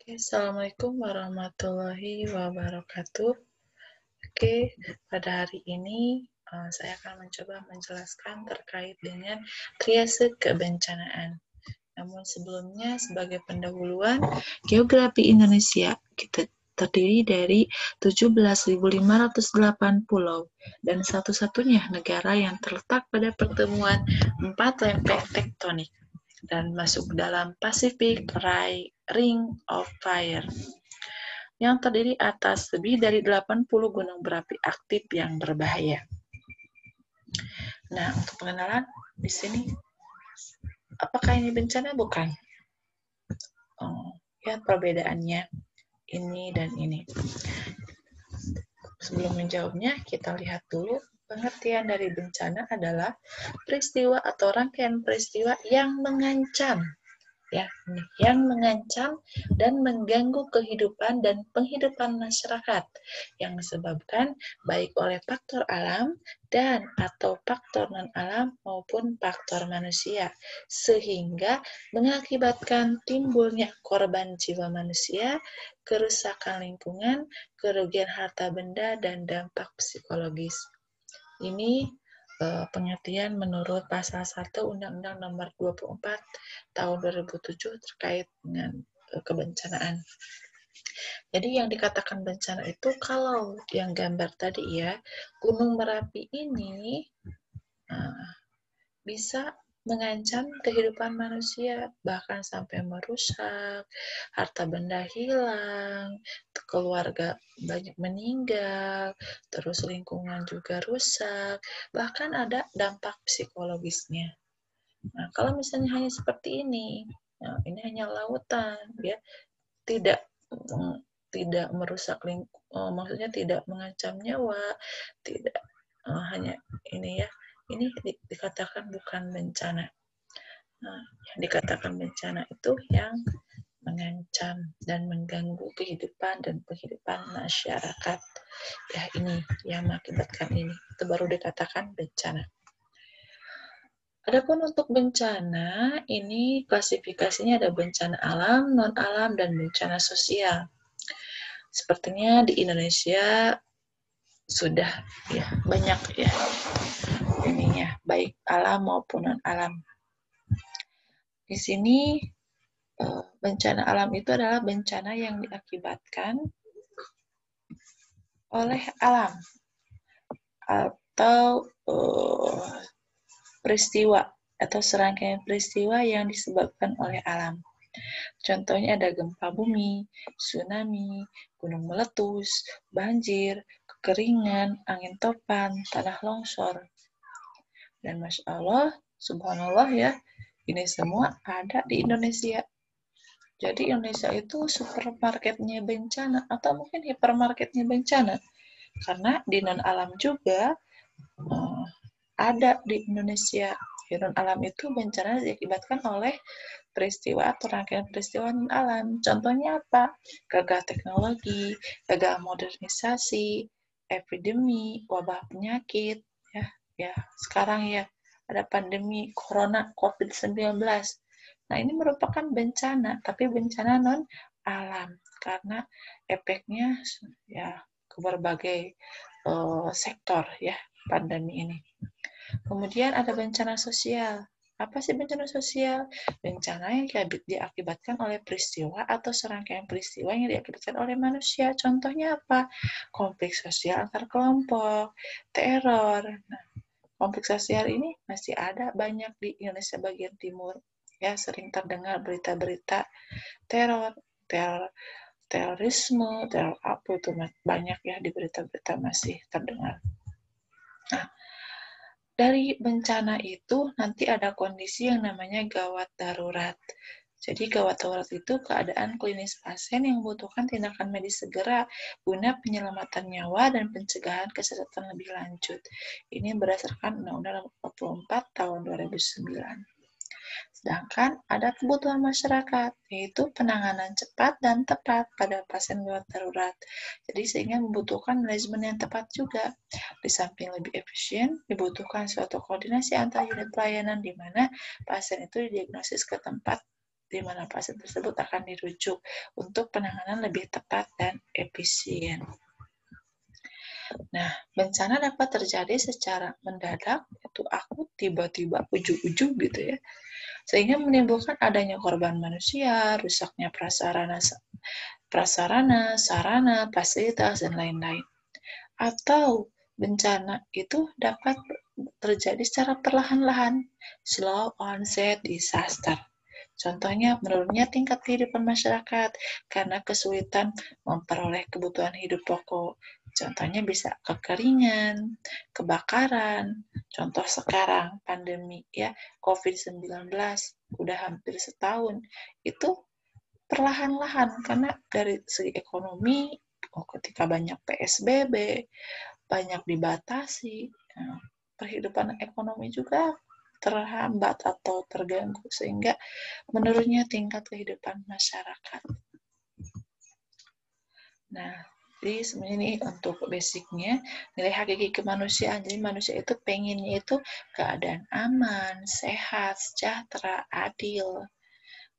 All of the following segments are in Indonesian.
Assalamualaikum warahmatullahi wabarakatuh. Oke, pada hari ini saya akan mencoba menjelaskan terkait dengan triase kebencanaan. Namun sebelumnya, sebagai pendahuluan, geografi Indonesia kita terdiri dari 17.508 pulau dan satu-satunya negara yang terletak pada pertemuan 4 lempeng tektonik dan masuk dalam Pacific Ring of Fire yang terdiri atas lebih dari 80 gunung berapi aktif yang berbahaya. Nah, untuk pengenalan di sini, apakah ini bencana? Bukan. Ya, perbedaannya ini dan ini. Sebelum menjawabnya, kita lihat dulu pengertian dari bencana adalah peristiwa atau rangkaian peristiwa yang mengancam, yang mengancam dan mengganggu kehidupan dan penghidupan masyarakat yang disebabkan baik oleh faktor alam dan atau faktor non-alam maupun faktor manusia, sehingga mengakibatkan timbulnya korban jiwa manusia, kerusakan lingkungan, kerugian harta benda, dan dampak psikologis. Ini pengertian menurut pasal 1 Undang-Undang Nomor 24 tahun 2007 terkait dengan kebencanaan. Jadi yang dikatakan bencana itu kalau yang gambar tadi ya, Gunung Merapi ini bisa mengancam kehidupan manusia, bahkan sampai merusak, harta benda hilang, keluarga banyak meninggal, terus lingkungan juga rusak, bahkan ada dampak psikologisnya. Nah, kalau misalnya hanya seperti ini hanya lautan, ya, tidak merusak maksudnya tidak mengancam nyawa, tidak hanya ini ya. Ini dikatakan bukan bencana. Nah, yang dikatakan bencana itu yang mengancam dan mengganggu kehidupan dan penghidupan masyarakat. Ya, ini yang mengakibatkan ini. Itu baru dikatakan bencana. Adapun untuk bencana, ini klasifikasinya ada bencana alam, non-alam, dan bencana sosial. Sepertinya di Indonesia sudah ya banyak ya ininya, baik alam maupun non-alam. Di sini bencana alam itu adalah bencana yang diakibatkan oleh alam atau peristiwa atau serangkaian peristiwa yang disebabkan oleh alam. Contohnya ada gempa bumi, tsunami, gunung meletus, banjir, kekeringan, angin topan, tanah longsor. Dan Masya Allah, subhanallah ya, ini semua ada di Indonesia. Jadi Indonesia itu supermarketnya bencana atau mungkin hipermarketnya bencana. Karena di non-alam juga ada di Indonesia. Di non-alam itu bencana diakibatkan oleh peristiwa atau rangkaian peristiwa non-alam. Contohnya apa? Gagal teknologi, gagal modernisasi, epidemi, wabah penyakit, ya sekarang ya ada pandemi corona COVID-19. Nah, ini merupakan bencana, tapi bencana non-alam karena efeknya ya ke berbagai sektor ya pandemi ini. Kemudian ada bencana sosial. Apa sih bencana sosial? Bencana yang diakibatkan oleh peristiwa atau serangkaian peristiwa yang diakibatkan oleh manusia. Contohnya apa? Konflik sosial antar kelompok, teror. Nah, konflik sosial ini masih ada banyak di Indonesia bagian timur. Ya, sering terdengar berita-berita terorisme, teror apa itu banyak ya di berita-berita masih terdengar. Nah, dari bencana itu nanti ada kondisi yang namanya gawat darurat. Jadi gawat darurat itu keadaan klinis pasien yang membutuhkan tindakan medis segera guna penyelamatan nyawa dan pencegahan kesehatan lebih lanjut. Ini berdasarkan Undang-Undang 44 tahun 2009. Sedangkan ada kebutuhan masyarakat, yaitu penanganan cepat dan tepat pada pasien gawat darurat. Jadi sehingga membutuhkan manajemen yang tepat juga. Di samping lebih efisien, dibutuhkan suatu koordinasi antar unit pelayanan di mana pasien itu didiagnosis ke tempat di mana pasien tersebut akan dirujuk untuk penanganan lebih tepat dan efisien. Nah, bencana dapat terjadi secara mendadak, yaitu akut, tiba-tiba, ujug-ujug gitu ya, sehingga menimbulkan adanya korban manusia, rusaknya prasarana, sarana, fasilitas, dan lain-lain. Atau bencana itu dapat terjadi secara perlahan-lahan, slow onset disaster. Contohnya, menurunnya tingkat kehidupan masyarakat karena kesulitan memperoleh kebutuhan hidup pokok. Contohnya bisa kekeringan, kebakaran. Contoh sekarang, pandemi ya, COVID-19, udah hampir setahun. Itu perlahan-lahan, karena dari segi ekonomi, ketika banyak PSBB, banyak dibatasi, perhidupan ekonomi juga terhambat atau terganggu, sehingga menurunnya tingkat kehidupan masyarakat. Nah, jadi sebenarnya ini untuk basicnya, nilai hakiki kemanusiaan. Jadi manusia itu pengennya itu keadaan aman, sehat, sejahtera, adil.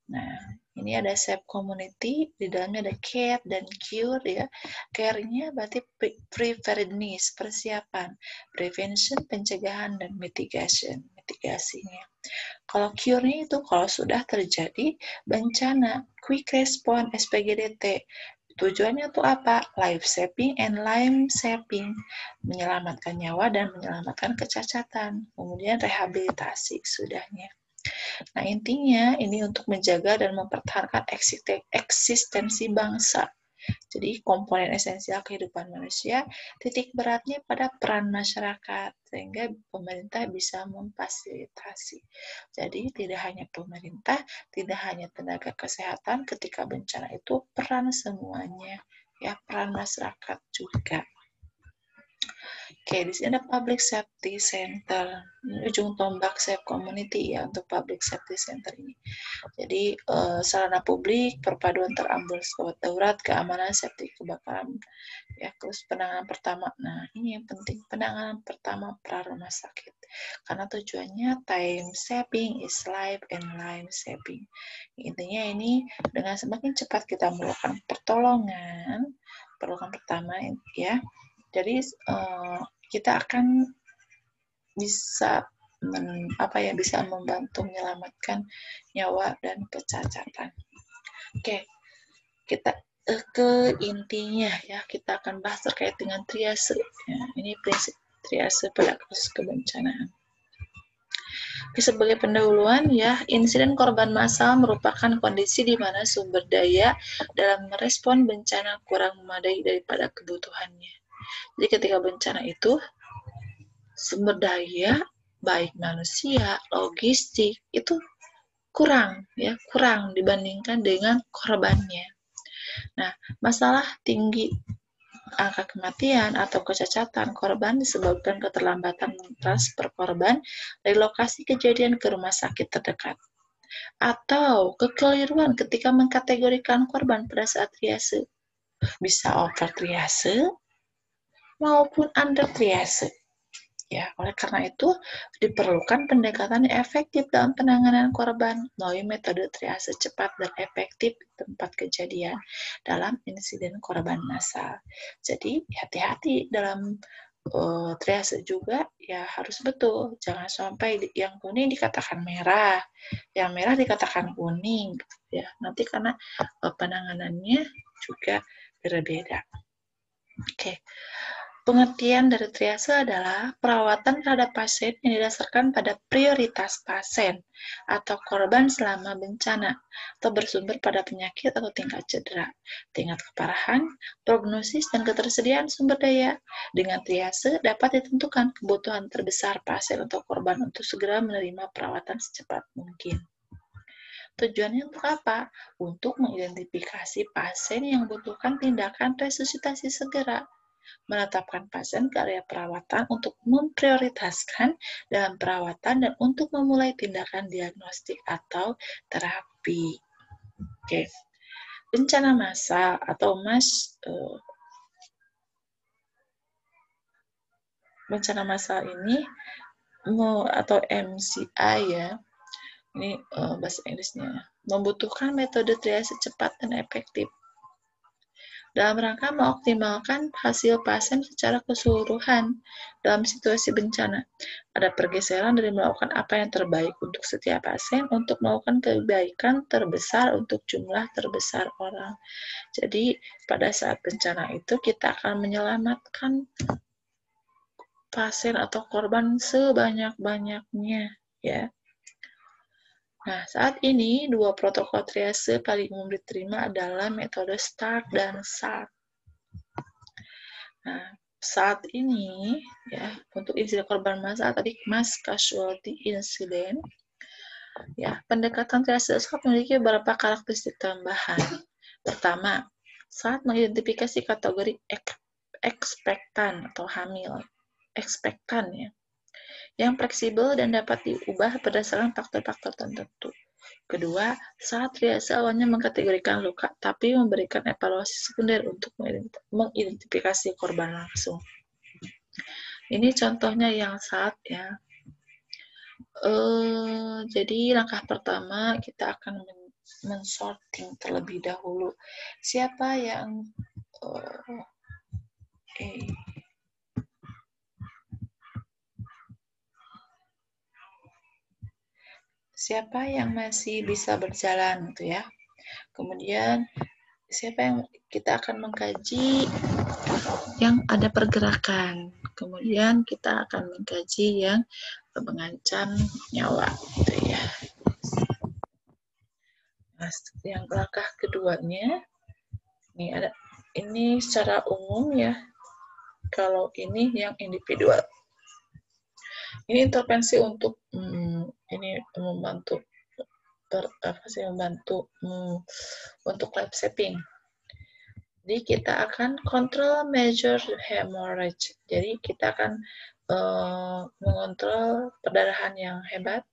Nah, ini ada safe community, di dalamnya ada care dan cure ya. Care-nya berarti preparedness, persiapan, prevention, pencegahan, dan mitigation, mitigasinya. Kalau cure-nya itu kalau sudah terjadi bencana, quick response, SPGDT. Tujuannya itu apa? Life saving and limb saving, menyelamatkan nyawa dan menyelamatkan kecacatan. Kemudian rehabilitasi sudahnya. Nah, intinya ini untuk menjaga dan mempertahankan eksistensi bangsa. Jadi, komponen esensial kehidupan manusia, titik beratnya pada peran masyarakat, sehingga pemerintah bisa memfasilitasi. Jadi, tidak hanya pemerintah, tidak hanya tenaga kesehatan, ketika bencana itu peran semuanya, ya, peran masyarakat juga. Oke, di sini ada Public Safety Center. Ini ujung tombak safe community ya untuk Public Safety Center ini. Jadi sarana publik, perpaduan terambulans gawat darurat, keamanan, safety, kebakaran, ya, terus penanganan pertama. Nah, ini yang penting, penanganan pertama pra rumah sakit. Karena tujuannya time saving is life and life saving. Intinya ini dengan semakin cepat kita melakukan pertolongan pertama ya. Jadi kita akan bisa bisa membantu menyelamatkan nyawa dan kecacatan. Oke, kita ke intinya ya, kita akan bahas terkait dengan triase. Ya, ini prinsip triase pada kasus kebencanaan. Sebagai pendahuluan ya, insiden korban massal merupakan kondisi di mana sumber daya dalam merespon bencana kurang memadai daripada kebutuhannya. Jadi ketika bencana itu sumber daya baik manusia, logistik itu kurang dibandingkan dengan korbannya. Nah, masalah tinggi angka kematian atau kecacatan korban disebabkan keterlambatan transfer korban dari lokasi kejadian ke rumah sakit terdekat, atau kekeliruan ketika mengkategorikan korban pada saat triase, bisa over triase maupun under triase. Ya, oleh karena itu diperlukan pendekatan yang efektif dalam penanganan korban melalui metode triase cepat dan efektif di tempat kejadian dalam insiden korban massal. Jadi hati-hati dalam triase juga ya, harus betul, jangan sampai yang kuning dikatakan merah, yang merah dikatakan kuning, ya. Nanti karena penanganannya juga berbeda. Oke. Pengertian dari triase adalah perawatan terhadap pasien yang didasarkan pada prioritas pasien atau korban selama bencana atau bersumber pada penyakit atau tingkat cedera, tingkat keparahan, prognosis, dan ketersediaan sumber daya. Dengan triase dapat ditentukan kebutuhan terbesar pasien atau korban untuk segera menerima perawatan secepat mungkin. Tujuannya untuk apa? Untuk mengidentifikasi pasien yang membutuhkan tindakan resusitasi segera, menetapkan pasien ke area perawatan untuk memprioritaskan dalam perawatan dan untuk memulai tindakan diagnostik atau terapi. Oke. Bencana massal atau bencana massal ini atau MCI ya. Ini bahasa Inggrisnya. membutuhkan metode triase cepat dan efektif dalam rangka mengoptimalkan hasil pasien secara keseluruhan dalam situasi bencana. Ada pergeseran dari melakukan apa yang terbaik untuk setiap pasien untuk melakukan kebaikan terbesar untuk jumlah terbesar orang. Jadi pada saat bencana itu kita akan menyelamatkan pasien atau korban sebanyak-banyaknya, ya. Nah, saat ini dua protokol triase paling umum diterima adalah metode START dan SART. Nah, saat ini ya untuk insiden korban massal tadi mass casualty incident, ya pendekatan triase SART memiliki beberapa karakteristik tambahan. Pertama, saat mengidentifikasi kategori ekspektan atau hamil, ekspektan ya, yang fleksibel dan dapat diubah berdasarkan faktor-faktor tertentu. Kedua, saat triase awalnya mengkategorikan luka, tapi memberikan evaluasi sekunder untuk mengidentifikasi korban langsung. Ini contohnya yang saat ya. Jadi langkah pertama kita akan men-sorting terlebih dahulu. Siapa yang siapa yang masih bisa berjalan gitu ya. Kemudian siapa yang kita akan mengkaji yang ada pergerakan. Kemudian kita akan mengkaji yang mengancam nyawa gitu ya. Nah, yang langkah keduanya ini secara umum ya. Kalau ini yang individual. Ini intervensi untuk ini membantu untuk life saving. Jadi kita akan control measure hemorrhage. Jadi kita akan mengontrol perdarahan yang hebat.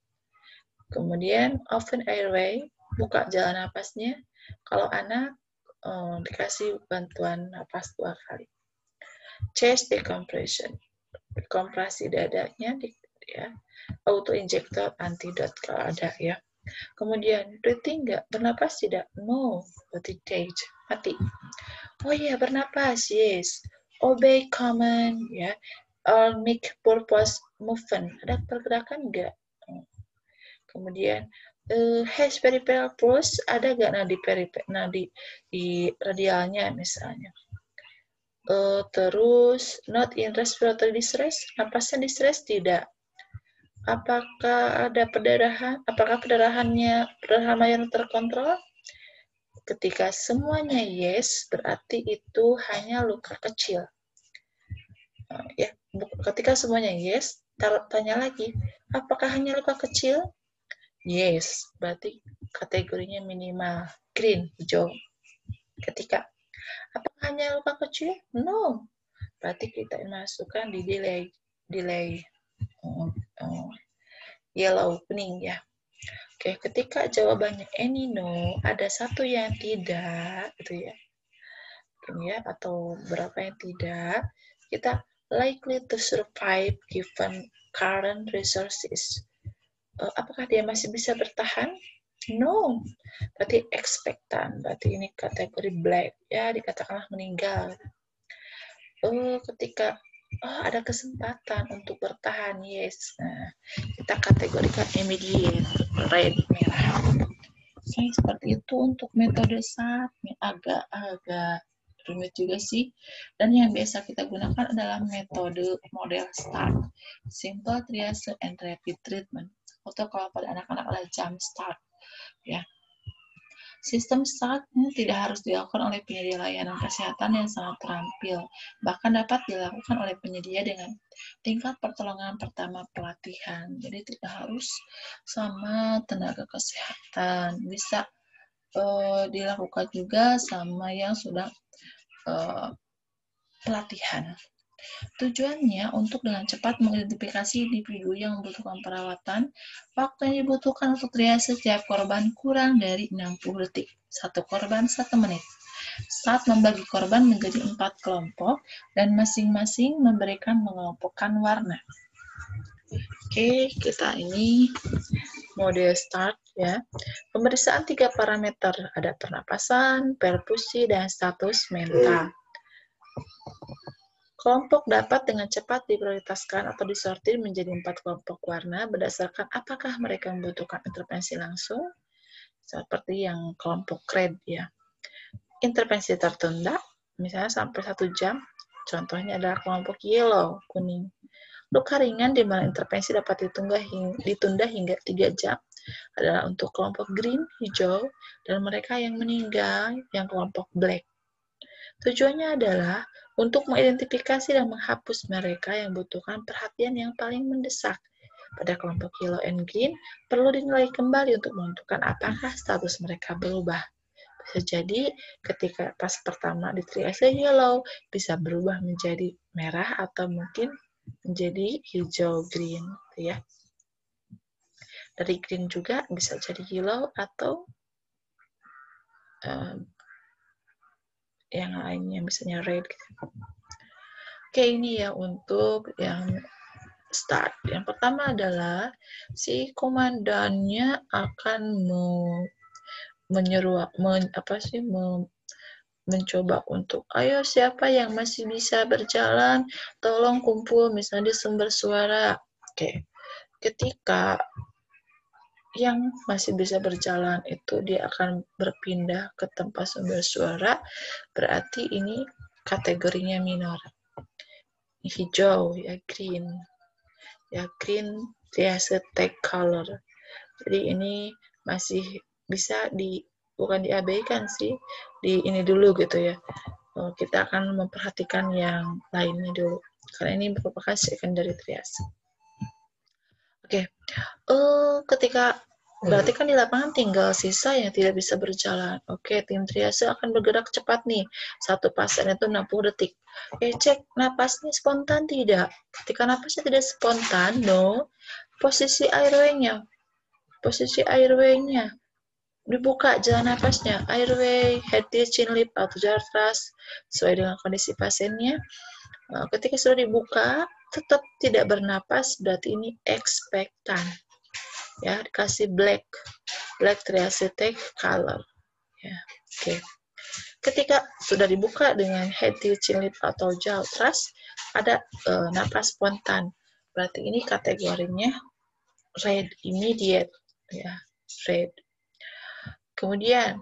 Kemudian open airway, buka jalan napasnya. Kalau anak dikasih bantuan napas 2 kali. Chest decompression, kompresi dadanya ya. Auto injector antidot kalau ada ya. Kemudian breathing enggak, bernapas tidak? No, berarti dead, mati. Oh iya, bernapas, yes. Obey command, ya. Or make purpose movement, ada pergerakan enggak? Kemudian has peripheral pulse, ada enggak nadi di radialnya misalnya. Terus not in respiratory distress, napasnya distress tidak. Apakah ada perdarahan? Apakah perdarahan yang terkontrol? Ketika semuanya yes, berarti itu hanya luka kecil. Ya, ketika semuanya yes, tanya lagi, apakah hanya luka kecil? Yes, berarti kategorinya minimal green, hijau. Ketika apakah hanya luka kecil? No, berarti kita masukkan di delay. Yellow, kuning ya. Oke, ketika jawabannya any no, ada satu yang tidak, gitu ya. Ya, atau berapa yang tidak, kita likely to survive given current resources. Apakah dia masih bisa bertahan? No, berarti expectant, berarti ini kategori black, ya dikatakanlah meninggal. Ketika ada kesempatan untuk bertahan, yes. Nah, kita kategorikan immediate, red, merah. Oke, seperti itu untuk metode SART. Agak rumit juga sih. Dan yang biasa kita gunakan adalah metode model START, Simple Triage and Rapid Treatment. Atau kalau pada anak-anak adalah jump start, ya. Sistem START tidak harus dilakukan oleh penyedia layanan kesehatan yang sangat terampil, bahkan dapat dilakukan oleh penyedia dengan tingkat pertolongan pertama pelatihan. Jadi tidak harus sama tenaga kesehatan, bisa dilakukan juga sama yang sudah pelatihan. Tujuannya untuk dengan cepat mengidentifikasi individu yang membutuhkan perawatan. Waktu yang dibutuhkan untuk triase setiap korban kurang dari 60 detik. Satu korban 1 menit. Saat membagi korban menjadi 4 kelompok dan masing-masing mengelompokkan warna. Oke, kita ini mode start ya. Pemeriksaan 3 parameter, ada pernapasan, perfusi, dan status mental. Kelompok dapat dengan cepat diprioritaskan atau disortir menjadi 4 kelompok warna berdasarkan apakah mereka membutuhkan intervensi langsung, seperti yang kelompok red ya. Intervensi tertunda, misalnya sampai 1 jam, contohnya adalah kelompok yellow, kuning. Luka ringan di mana intervensi dapat ditunda hingga 3 jam adalah untuk kelompok green, hijau, dan mereka yang meninggal, yang kelompok black. Tujuannya adalah untuk mengidentifikasi dan menghapus mereka yang membutuhkan perhatian yang paling mendesak. Pada kelompok yellow and green, perlu dinilai kembali untuk menentukan apakah status mereka berubah. Bisa jadi ketika pas pertama di triase yellow, bisa berubah menjadi merah atau mungkin menjadi hijau green, ya. Dari green juga bisa jadi yellow atau yang lainnya, misalnya red. Oke, ini ya untuk yang start. Yang pertama adalah si komandannya akan mencoba untuk, ayo siapa yang masih bisa berjalan, tolong kumpul misalnya di sumber suara. Oke, ketika yang masih bisa berjalan itu dia akan berpindah ke tempat sumber suara, berarti ini kategorinya minor. Hijau ya, green. Ya, green triase take color. Jadi ini masih bisa bukan diabaikan sih, di ini dulu gitu ya. Kita akan memperhatikan yang lainnya dulu, karena ini merupakan secondary triase. Oke, ketika berarti kan di lapangan tinggal sisa yang tidak bisa berjalan. Oke, tim triase akan bergerak cepat nih. Satu pasien itu 60 detik. Cek napasnya spontan tidak. Ketika napasnya tidak spontan, no. Posisi airway-nya dibuka jalan napasnya. Airway, head, chin, lip, atau diaphragm sesuai dengan kondisi pasiennya. Ketika sudah dibuka, tetap tidak bernapas, berarti ini expectant. Ya, dikasih black triase take color. Ya, oke. Ketika sudah dibuka dengan head, chin, lip, atau jaw thrust, ada napas spontan. Berarti ini kategorinya red, immediate. Ya, red. Kemudian,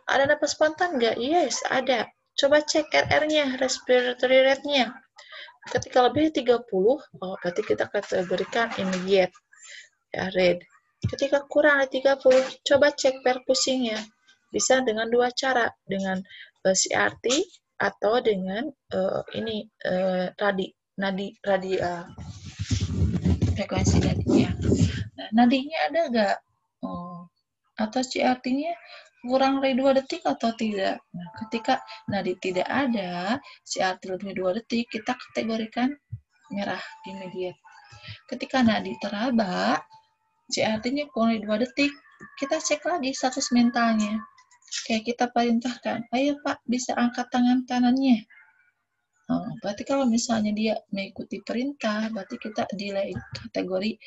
ada napas spontan nggak? Yes, ada. Coba cek RR-nya, respiratory rate-nya. Ketika lebih 30, berarti kita kategorikan immediate, ya, red. Ketika kurang dari 30, coba cek perfusinya. Bisa dengan 2 cara, dengan CRT atau dengan frekuensi nadinya. Nah, nadinya ada nggak? Atau CRT-nya kurang dari 2 detik atau tidak? Nah, ketika nadi tidak ada, CRT lebih 2 detik, kita kategorikan merah, immediate. Ketika nadi teraba, CRT-nya kurang dari 2 detik, kita cek lagi status mentalnya. Kayak kita perintahkan, ayo Pak, bisa angkat tangan kanannya. Berarti kalau misalnya dia mengikuti perintah, berarti kita delay kategori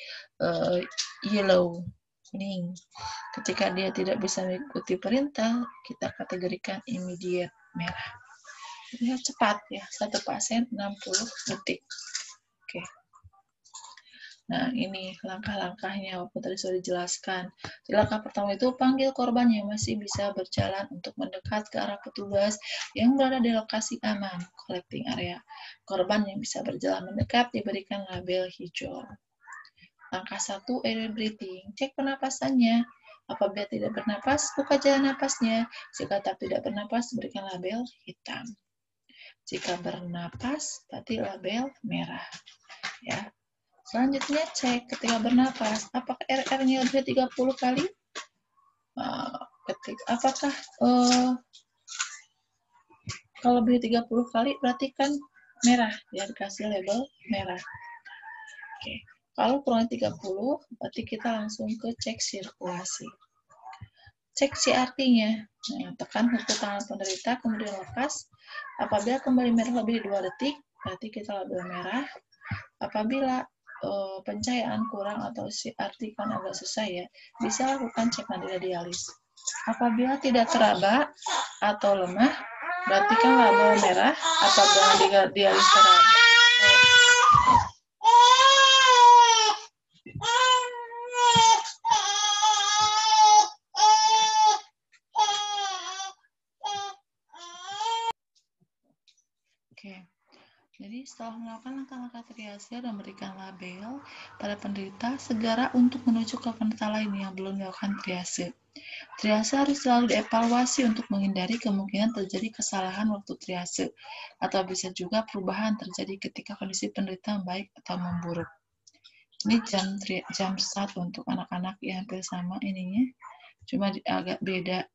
yellow, kuning. Ketika dia tidak bisa mengikuti perintah, kita kategorikan immediate, merah. Lihat cepat ya, satu pasien 60 detik. Oke. Nah, ini langkah-langkahnya, walaupun tadi sudah dijelaskan. Langkah pertama itu panggil korban yang masih bisa berjalan untuk mendekat ke arah petugas yang berada di lokasi aman, collecting area. Korban yang bisa berjalan mendekat diberikan label hijau. Langkah 1, airway breathing. Cek pernapasannya. Apabila tidak bernapas, buka jalan napasnya. Jika tetap tidak bernapas, berikan label hitam. Jika bernapas, berarti label merah. Ya. Selanjutnya cek ketika bernapas, apakah RR-nya lebih 30 kali? Apakah kalau lebih 30 kali berarti kan merah, ya, dikasih label merah. Oke. Kalau kurang 30, berarti kita langsung ke cek sirkulasi. Cek CRT-nya. Nah, tekan hukum tangan penderita, kemudian lepas. Apabila kembali merah lebih dari 2 detik, berarti kita label merah. Apabila pencahayaan kurang atau si artikan agak susah ya, bisa lakukan cek nadi radialis. Apabila tidak teraba atau lemah, berarti kan laba merah. Apabila nadi radialis teraba. Oke. Jadi setelah melakukan langkah-langkah triase dan memberikan label pada penderita, segera untuk menuju ke penderita lain yang belum melakukan triase. Triase harus selalu dievaluasi untuk menghindari kemungkinan terjadi kesalahan waktu triase, atau bisa juga perubahan terjadi ketika kondisi penderita membaik atau memburuk. Ini jam start untuk anak-anak yang hampir sama ininya, cuma agak beda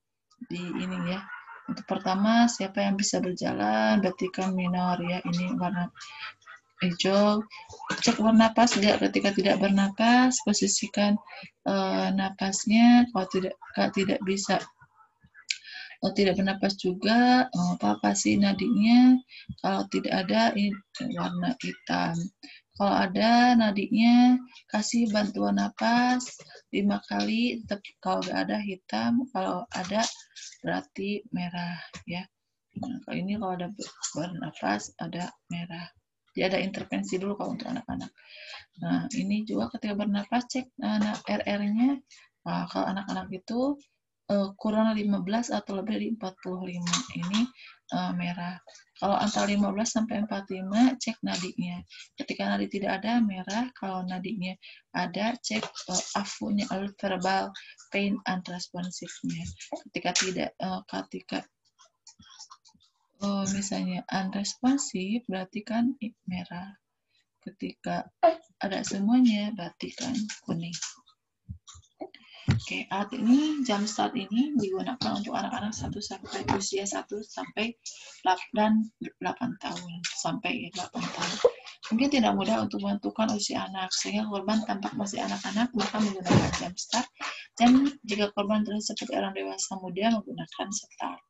di ini ya. Untuk pertama, siapa yang bisa berjalan, berarti kan minor ya, ini warna hijau. Cek bernapas ketika tidak bernapas, posisikan napasnya. Kalau tidak bisa tidak bernapas juga, palpasi nadinya. Kalau tidak ada, ini warna hitam. Kalau ada nadinya, kasih bantuan napas 5 kali. Tapi kalau nggak ada hitam, kalau ada berarti merah ya. Nah, kalau ini kalau ada bernapas ada merah. Jadi ada intervensi dulu kalau untuk anak-anak. Nah, ini juga ketika bernapas cek RR-nya. Nah, kalau anak-anak itu kurang 15 atau lebih dari 45. Ini merah. Kalau antara 15 sampai 45 cek nadinya. Ketika nadi tidak ada merah, kalau nadinya ada cek AVU-nya, verbal pain unresponsive-nya. Ketika tidak misalnya unresponsive berarti kan merah. Ketika ada semuanya berarti kan kuning. Oke, alat ini jam start ini digunakan untuk anak-anak usia 1 sampai 8 tahun sampai 8 tahun. Mungkin tidak mudah untuk menentukan usia anak, sehingga korban tampak masih anak-anak maka menggunakan jam start, dan jika korban terlihat seperti orang dewasa muda menggunakan start.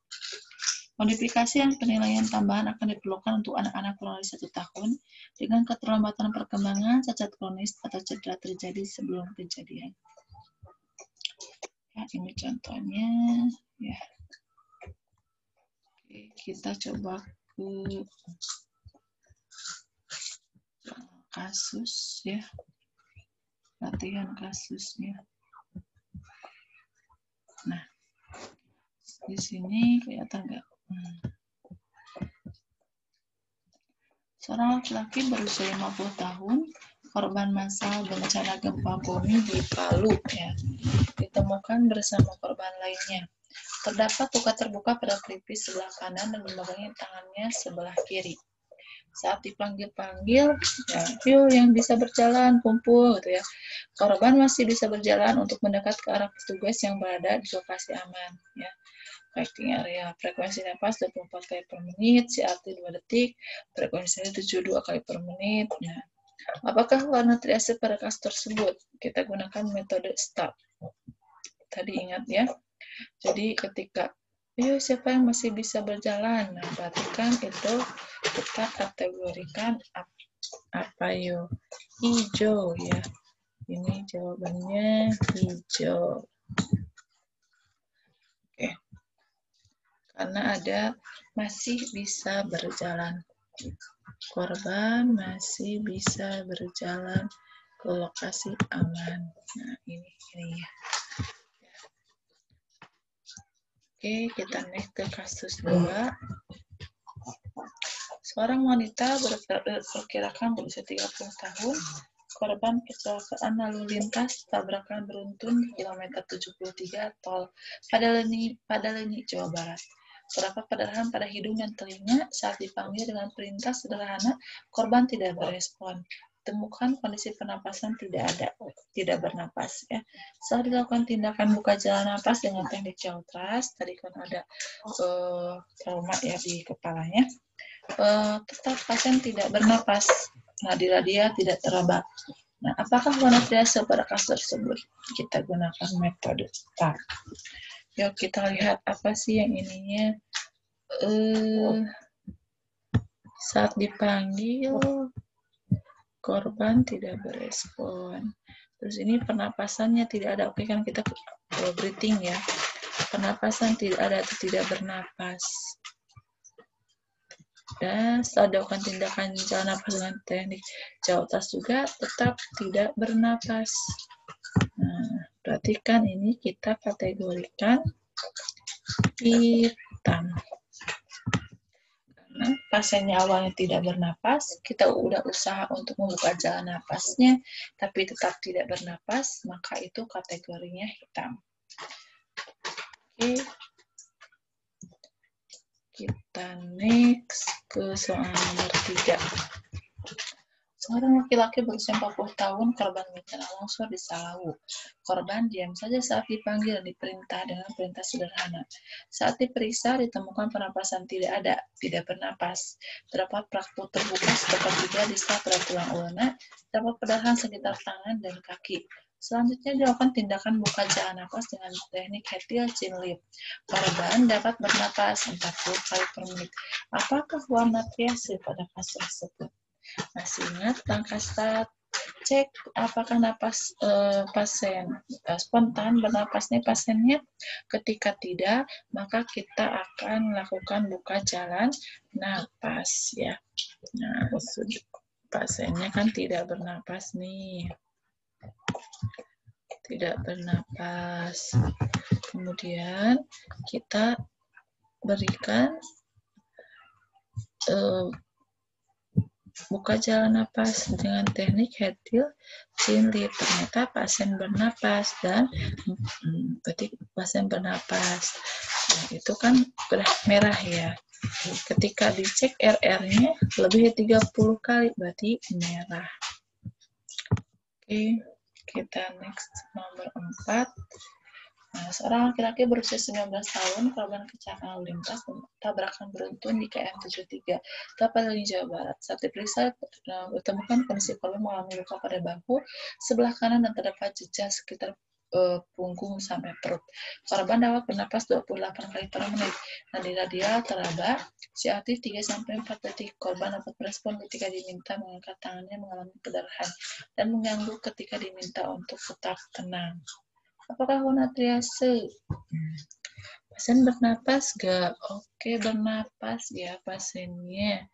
Modifikasi dan penilaian tambahan akan diperlukan untuk anak-anak kurang dari 1 tahun dengan keterlambatan perkembangan, cacat kronis, atau cedera terjadi sebelum kejadian. Ya, ini contohnya ya. Oke, kita coba ke kasus ya, latihan kasusnya. Nah, di sini kelihatan nggak? Seorang laki-laki berusia 50 tahun, korban massal bencana gempa bumi di Palu ya, ditemukan bersama korban lainnya. Terdapat luka terbuka pada pelipis sebelah kanan dan di bagian tangannya sebelah kiri. Saat dipanggil-panggil, ya, yuk yang bisa berjalan, kumpul gitu ya. Korban masih bisa berjalan untuk mendekat ke arah petugas yang berada di lokasi aman ya. Acting area, frekuensi napas 24 kali per menit, CRT 2 detik, frekuensinya 72 kali per menit. Nah, apakah warna triase pada kasus tersebut? Kita gunakan metode STAR. Tadi ingat ya. Jadi ketika siapa yang masih bisa berjalan? Nah, berarti kan itu kita kategorikan apa yuk? Hijau ya. Ini jawabannya hijau. Oke. Karena ada masih bisa berjalan. Korban masih bisa berjalan ke lokasi aman. Nah, ini ya. Oke, kita next ke kasus 2. Seorang wanita berkirakan berusia 30 tahun, korban kecelakaan lalu lintas tabrakan beruntun di kilometer 73 tol Padalenyi, Jawa Barat. Terdapat perdarahan pada hidung dan telinga. Saat dipanggil dengan perintah sederhana, korban tidak berespon. Temukan kondisi pernapasan tidak bernapas ya. Setelah dilakukan tindakan buka jalan napas dengan teknik Jautras, tadi kan ada trauma ya di kepalanya. Tetap pasien tidak bernapas. Nadi radia tidak teraba. Nah, apakah warna triase pada kasus tersebut? Kita gunakan metode STAR. Yuk kita lihat apa sih yang ininya. Saat dipanggil korban tidak berespon. Terus ini pernapasannya tidak ada. Oke, kan kita breathing ya. Pernapasan tidak ada atau tidak bernapas. Dan setelah dilakukan tindakan jalan napas dengan teknik jauh atas juga tetap tidak bernapas. Nah, perhatikan ini kita kategorikan hitam. Karena pasiennya awalnya tidak bernapas, kita udah usaha untuk membuka jalan napasnya, tapi tetap tidak bernapas, maka itu kategorinya hitam. Oke. Kita next ke soal nomor 3. Seorang laki-laki berusia 40 tahun, korban bencana longsor di Salawu. Korban diam saja saat dipanggil dan diperintah dengan perintah sederhana. Saat diperiksa, ditemukan pernapasan tidak ada, tidak bernapas. Terdapat fraktur terbuka setelah juga di pada tulang ulna, terdapat perdarahan sekitar tangan dan kaki. Selanjutnya dilakukan tindakan buka jalan napas dengan teknik Hetil Chin Lip. Korban dapat bernapas 40 kali per menit. Apakah warna triase pada kasus tersebut? Masih ingat langkah start? Cek apakah napas pasien spontan bernapasnya pasiennya. Ketika tidak, maka kita akan melakukan buka jalan napas ya. Nah, pasiennya kan tidak bernapas nih. Tidak bernapas. Kemudian kita berikan buka jalan napas dengan teknik Hetil Chin Lip. Ternyata pasien bernapas dan berarti pasien bernapas. Nah, itu kan udah merah ya. Ketika dicek RR-nya lebih dari 30 kali berarti merah. Oke. Kita next nomor 4. Nah, seorang laki-laki berusia 19 tahun, korban kecelakaan lalu lintas tabrakan beruntun di KM 73, Tapanuli, Jawa Barat. Saat diperiksa, ditemukan kondisi korban mengalami luka pada bahu sebelah kanan dan terdapat jejak sekitar punggung sampai perut. Korban dapat bernapas 28 kali per menit. Nadi radial teraba, CRT 3-4 detik. Korban dapat berespon ketika diminta mengangkat tangannya mengalami perdarahan dan mengganggu ketika diminta untuk tetap tenang. Apakah warna triase? Pasien bernapas gak? Oke, bernapas ya pasiennya.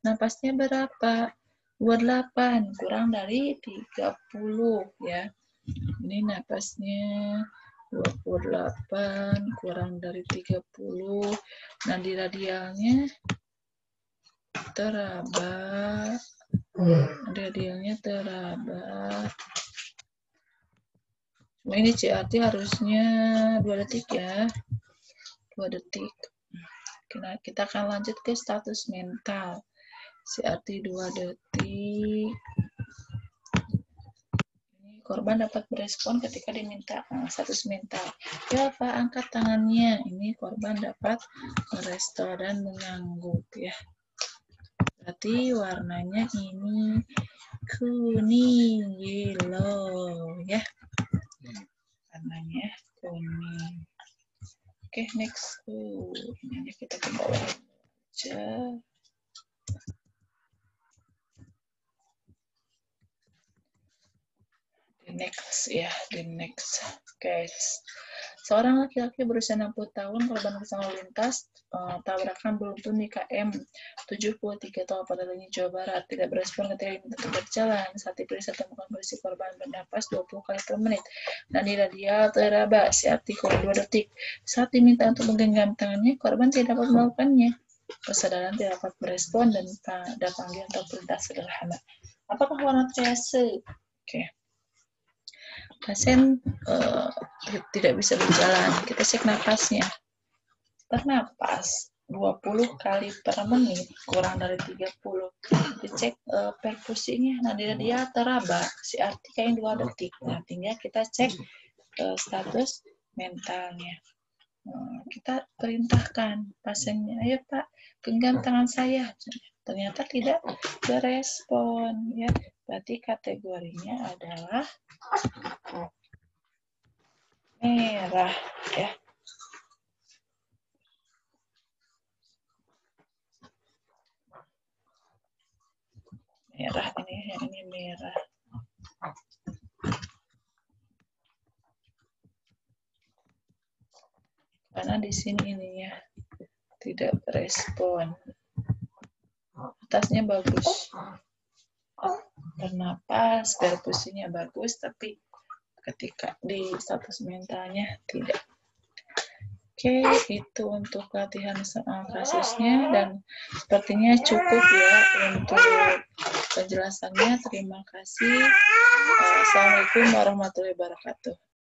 Napasnya berapa? 28 kurang dari 30 ya. Ini napasnya 28 kurang dari 30. Nadi radialnya teraba. Nadi radialnya teraba. Cuma ini CRT harusnya 2 detik ya. 2 detik. Kita akan lanjut ke status mental. CRT 2 detik. Ini korban dapat berespon ketika diminta status mental. Ya Pak, angkat tangannya. Ini korban dapat merestore dan mengangguk ya. Berarti warnanya ini kuning, yellow ya. Warnanya kuning. Oke, next. Ini kita ke bawah aja. The next. Guys. Seorang laki-laki berusia 60 tahun, korban kecelakaan lalu lintas, tabrakan beruntun di KM 73 Tol Padalarang, Jawa Barat. Tidak berespon ketika diminta berjalan. Saat diperiksa temukan kondisi korban bernapas 20 kali per menit. Nadi radial teraba, CRT kurang 2 detik. Saat diminta untuk menggenggam tangannya, korban tidak dapat melakukannya. Kesadaran tidak dapat berespon dan ada panggilan atau perintah sederhana. Apakah warna triase? Oke. Pasien tidak bisa berjalan. Kita cek napasnya. Bernapas 20 kali per menit kurang dari 30. Dicek perfusinya. Nah, dia teraba. CRT kayak 2 detik. Nah, tinggal kita cek status mentalnya. Kita perintahkan pasiennya, ayo Pak, genggam tangan saya. Ternyata tidak berespon ya. Berarti kategorinya adalah merah ya. Merah ini merah. Karena di sini ini ya tidak berespon. Atasnya bagus. Bernapas, perfusinya bagus, tapi ketika di status mentalnya tidak. Oke, itu untuk latihan soal kasusnya, dan sepertinya cukup ya untuk penjelasannya. Terima kasih. Assalamualaikum warahmatullahi wabarakatuh.